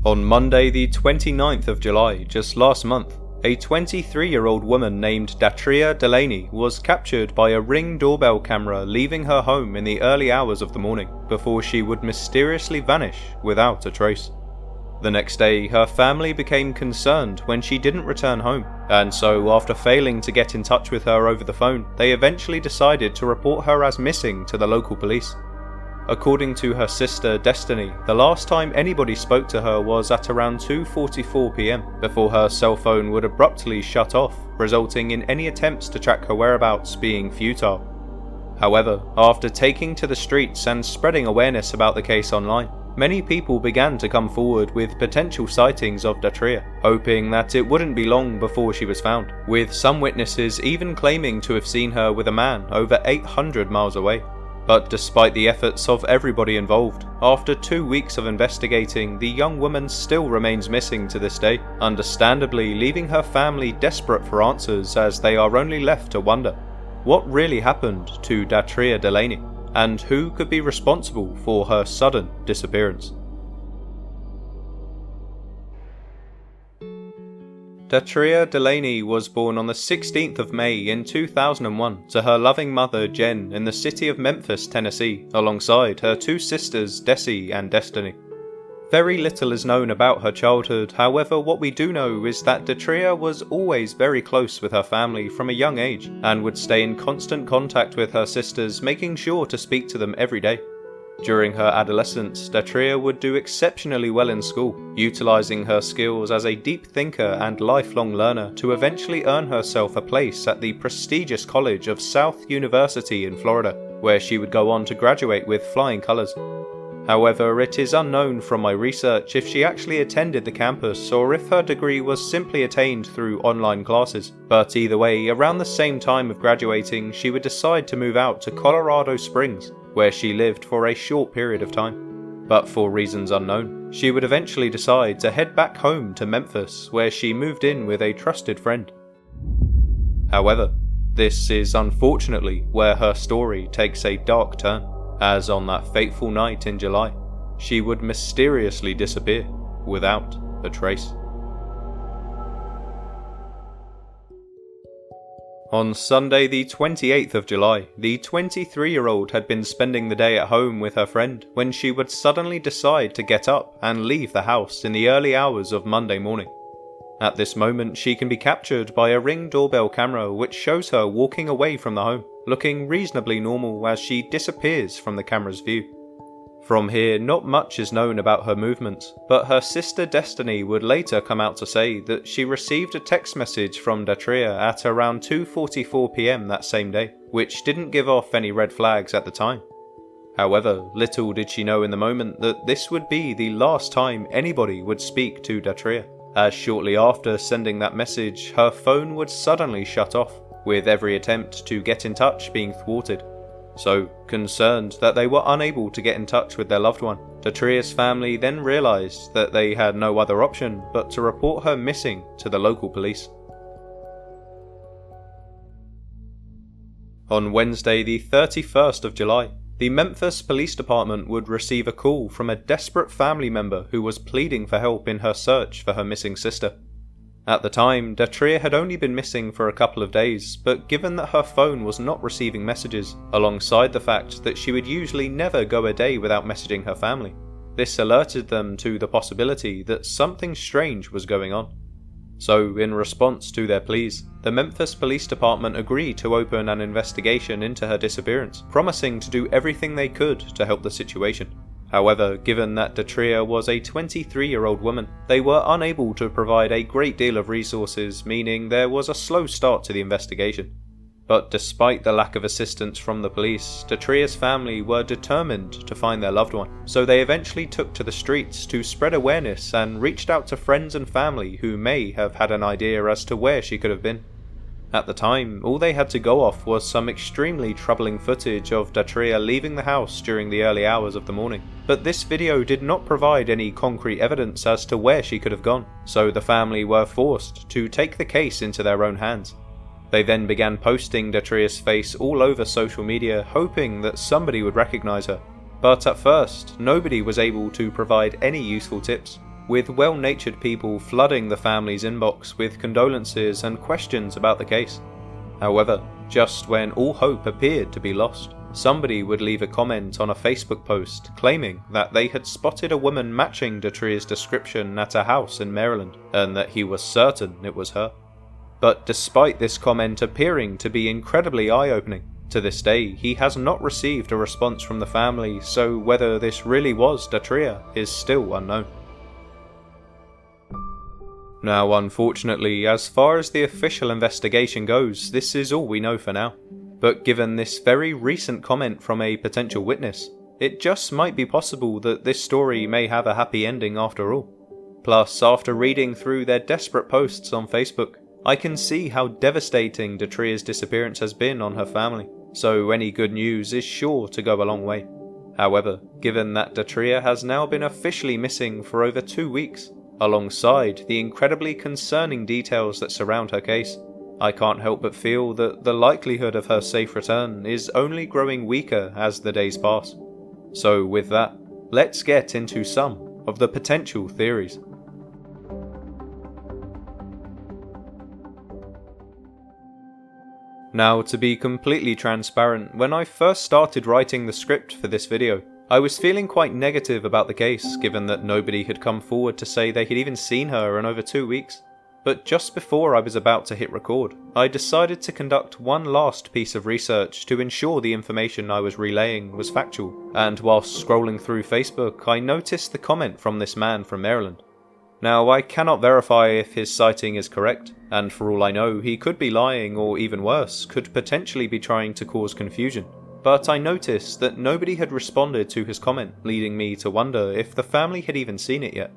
On Monday the 29th of July, just last month, a 23-year-old woman named Datria Delaney was captured by a Ring doorbell camera leaving her home in the early hours of the morning before she would mysteriously vanish without a trace. The next day, her family became concerned when she didn't return home, and so after failing to get in touch with her over the phone, they eventually decided to report her as missing to the local police. According to her sister Destiny, the last time anybody spoke to her was at around 2:44 PM, before her cell phone would abruptly shut off, resulting in any attempts to track her whereabouts being futile. However, after taking to the streets and spreading awareness about the case online, many people began to come forward with potential sightings of Datria, hoping that it wouldn't be long before she was found, with some witnesses even claiming to have seen her with a man over 800 miles away. But despite the efforts of everybody involved, after 2 weeks of investigating, the young woman still remains missing to this day, understandably leaving her family desperate for answers as they are only left to wonder what really happened to Datria Delaney, and who could be responsible for her sudden disappearance. Datria Delaney was born on the 16th of May in 2001 to her loving mother Jen in the city of Memphis, Tennessee, alongside her two sisters Desi and Destiny. Very little is known about her childhood, however what we do know is that Datria was always very close with her family from a young age and would stay in constant contact with her sisters, making sure to speak to them every day. During her adolescence, Datria would do exceptionally well in school, utilising her skills as a deep thinker and lifelong learner to eventually earn herself a place at the prestigious college of South University in Florida, where she would go on to graduate with flying colours. However, it is unknown from my research if she actually attended the campus or if her degree was simply attained through online classes, but either way, around the same time of graduating, she would decide to move out to Colorado Springs, where she lived for a short period of time. But for reasons unknown, she would eventually decide to head back home to Memphis, where she moved in with a trusted friend. However, this is unfortunately where her story takes a dark turn, as on that fateful night in July, she would mysteriously disappear without a trace. On Sunday the 28th of July, the 23-year-old had been spending the day at home with her friend when she would suddenly decide to get up and leave the house in the early hours of Monday morning. At this moment, she can be captured by a Ring doorbell camera which shows her walking away from the home, looking reasonably normal as she disappears from the camera's view. From here, not much is known about her movements, but her sister Destiny would later come out to say that she received a text message from Datria at around 2:44 PM that same day, which didn't give off any red flags at the time. However, little did she know in the moment that this would be the last time anybody would speak to Datria, as shortly after sending that message, her phone would suddenly shut off, with every attempt to get in touch being thwarted. So, concerned that they were unable to get in touch with their loved one, Datria's family then realised that they had no other option but to report her missing to the local police. On Wednesday the 31st of July, the Memphis Police Department would receive a call from a desperate family member who was pleading for help in her search for her missing sister. At the time, Datria had only been missing for a couple of days, but given that her phone was not receiving messages, alongside the fact that she would usually never go a day without messaging her family, this alerted them to the possibility that something strange was going on. So, in response to their pleas, the Memphis Police Department agreed to open an investigation into her disappearance, promising to do everything they could to help the situation. However, given that Datria was a 23-year-old woman, they were unable to provide a great deal of resources, meaning there was a slow start to the investigation. But despite the lack of assistance from the police, Datria's family were determined to find their loved one, so they eventually took to the streets to spread awareness and reached out to friends and family who may have had an idea as to where she could have been. At the time, all they had to go off was some extremely troubling footage of Datria leaving the house during the early hours of the morning. But this video did not provide any concrete evidence as to where she could have gone, so the family were forced to take the case into their own hands. They then began posting Datria's face all over social media, hoping that somebody would recognise her. But at first, nobody was able to provide any useful tips. with well-natured people flooding the family's inbox with condolences and questions about the case. However, just when all hope appeared to be lost, somebody would leave a comment on a Facebook post claiming that they had spotted a woman matching Datria's description at a house in Maryland, and that he was certain it was her. But despite this comment appearing to be incredibly eye-opening, to this day he has not received a response from the family, so whether this really was Datria is still unknown. Now, unfortunately, as far as the official investigation goes, this is all we know for now. But given this very recent comment from a potential witness, it just might be possible that this story may have a happy ending after all. Plus, after reading through their desperate posts on Facebook, I can see how devastating Datria's disappearance has been on her family, so any good news is sure to go a long way. However, given that Datria has now been officially missing for over 2 weeks, alongside the incredibly concerning details that surround her case, I can't help but feel that the likelihood of her safe return is only growing weaker as the days pass. So with that, let's get into some of the potential theories. Now, to be completely transparent, when I first started writing the script for this video, I was feeling quite negative about the case, given that nobody had come forward to say they had even seen her in over 2 weeks. But just before I was about to hit record, I decided to conduct one last piece of research to ensure the information I was relaying was factual, and whilst scrolling through Facebook I noticed the comment from this man from Maryland. Now, I cannot verify if his citing is correct, and for all I know he could be lying, or even worse, could potentially be trying to cause confusion. But I noticed that nobody had responded to his comment, leading me to wonder if the family had even seen it yet.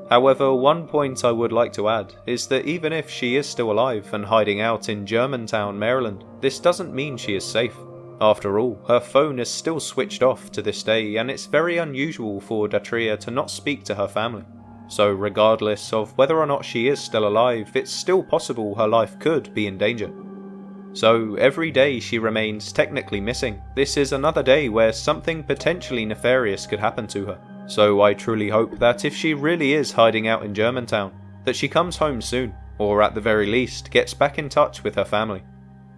However, one point I would like to add is that even if she is still alive and hiding out in Germantown, Maryland, this doesn't mean she is safe. After all, her phone is still switched off to this day, and it's very unusual for Datria to not speak to her family. So regardless of whether or not she is still alive, it's still possible her life could be in danger. So every day she remains technically missing, this is another day where something potentially nefarious could happen to her. So I truly hope that if she really is hiding out in Germantown, that she comes home soon, or at the very least gets back in touch with her family.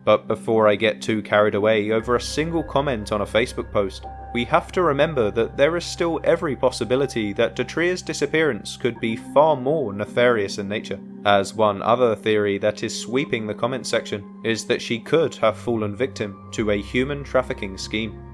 But before I get too carried away over a single comment on a Facebook post, we have to remember that there is still every possibility that Datria's disappearance could be far more nefarious in nature, as one other theory that is sweeping the comment section is that she could have fallen victim to a human trafficking scheme.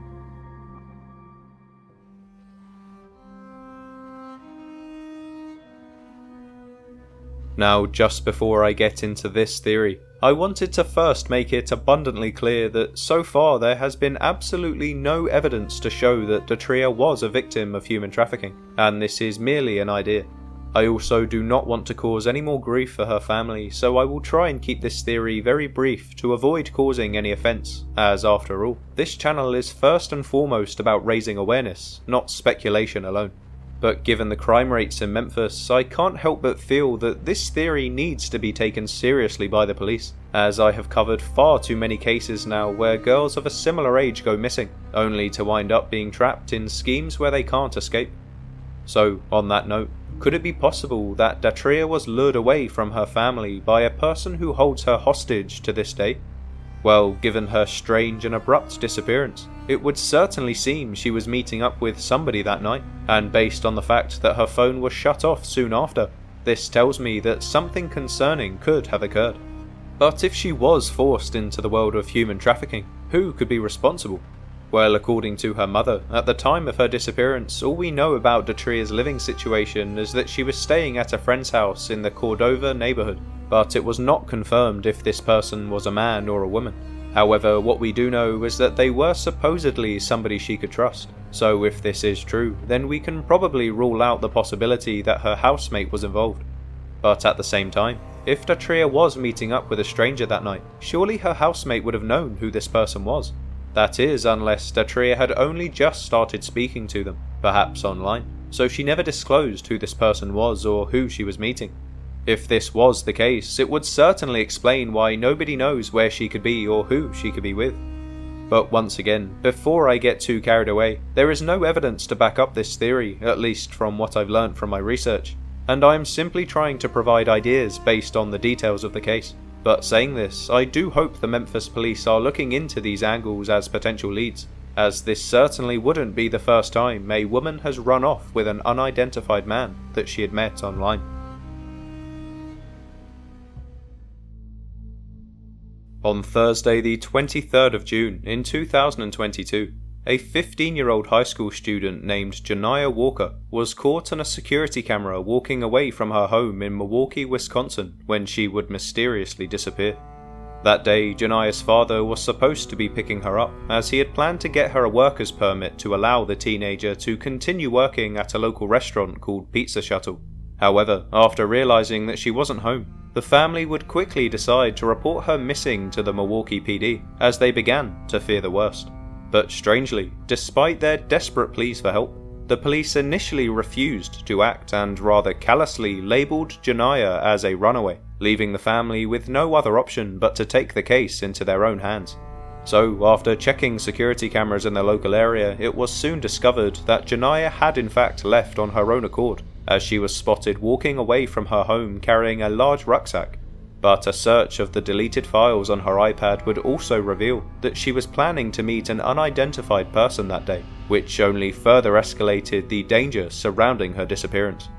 Now, just before I get into this theory, I wanted to first make it abundantly clear that so far there has been absolutely no evidence to show that Datria was a victim of human trafficking, and this is merely an idea. I also do not want to cause any more grief for her family, so I will try and keep this theory very brief to avoid causing any offence, as after all, this channel is first and foremost about raising awareness, not speculation alone. But given the crime rates in Memphis, I can't help but feel that this theory needs to be taken seriously by the police, as I have covered far too many cases now where girls of a similar age go missing, only to wind up being trapped in schemes where they can't escape. So, on that note, could it be possible that Datria was lured away from her family by a person who holds her hostage to this day? Well, given her strange and abrupt disappearance, it would certainly seem she was meeting up with somebody that night, and based on the fact that her phone was shut off soon after, this tells me that something concerning could have occurred. But if she was forced into the world of human trafficking, who could be responsible? Well, according to her mother, at the time of her disappearance, all we know about Datria's living situation is that she was staying at a friend's house in the Cordova neighborhood, but it was not confirmed if this person was a man or a woman. However, what we do know is that they were supposedly somebody she could trust, so if this is true, then we can probably rule out the possibility that her housemate was involved. But at the same time, if Datria was meeting up with a stranger that night, surely her housemate would have known who this person was. That is, unless Datria had only just started speaking to them, perhaps online, so she never disclosed who this person was or who she was meeting. If this was the case, it would certainly explain why nobody knows where she could be or who she could be with. But once again, before I get too carried away, there is no evidence to back up this theory, at least from what I've learnt from my research. and I am simply trying to provide ideas based on the details of the case. But saying this, I do hope the Memphis police are looking into these angles as potential leads, as this certainly wouldn't be the first time a woman has run off with an unidentified man that she had met online. On Thursday the 23rd of June in 2022, a 15-year-old high school student named Joniah Walker was caught on a security camera walking away from her home in Milwaukee, Wisconsin when she would mysteriously disappear. That day, Joniah's father was supposed to be picking her up, as he had planned to get her a worker's permit to allow the teenager to continue working at a local restaurant called Pizza Shuttle. However, after realizing that she wasn't home, the family would quickly decide to report her missing to the Milwaukee PD, as they began to fear the worst. But strangely, despite their desperate pleas for help, the police initially refused to act and rather callously labelled Joniah as a runaway, leaving the family with no other option but to take the case into their own hands. So, after checking security cameras in the local area, it was soon discovered that Joniah had in fact left on her own accord, as she was spotted walking away from her home carrying a large rucksack. But a search of the deleted files on her iPad would also reveal that she was planning to meet an unidentified person that day, which only further escalated the danger surrounding her disappearance.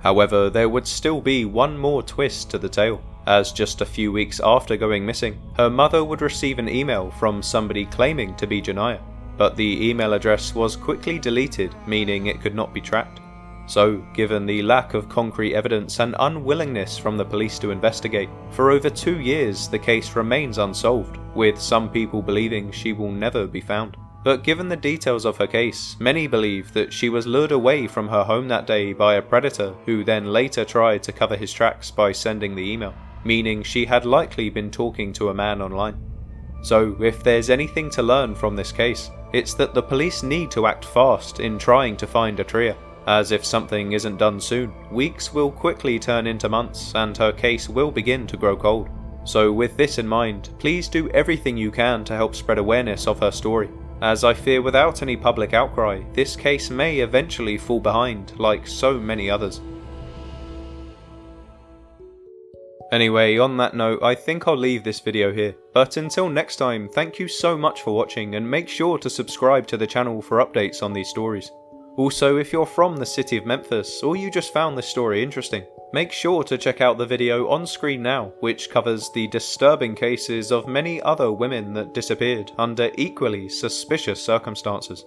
However, there would still be one more twist to the tale, as just a few weeks after going missing, her mother would receive an email from somebody claiming to be Joniah, but the email address was quickly deleted, meaning it could not be tracked. So, given the lack of concrete evidence and unwillingness from the police to investigate, for over 2 years the case remains unsolved, with some people believing she will never be found. But given the details of her case, many believe that she was lured away from her home that day by a predator who then later tried to cover his tracks by sending the email, meaning she had likely been talking to a man online. So, if there's anything to learn from this case, it's that the police need to act fast in trying to find Datria, as if something isn't done soon, weeks will quickly turn into months and her case will begin to grow cold. So with this in mind, please do everything you can to help spread awareness of her story, as I fear without any public outcry, this case may eventually fall behind like so many others. Anyway, on that note, I think I'll leave this video here, but until next time, thank you so much for watching and make sure to subscribe to the channel for updates on these stories. Also, if you're from the city of Memphis, or you just found this story interesting, make sure to check out the video on screen now, which covers the disturbing cases of many other women that disappeared under equally suspicious circumstances.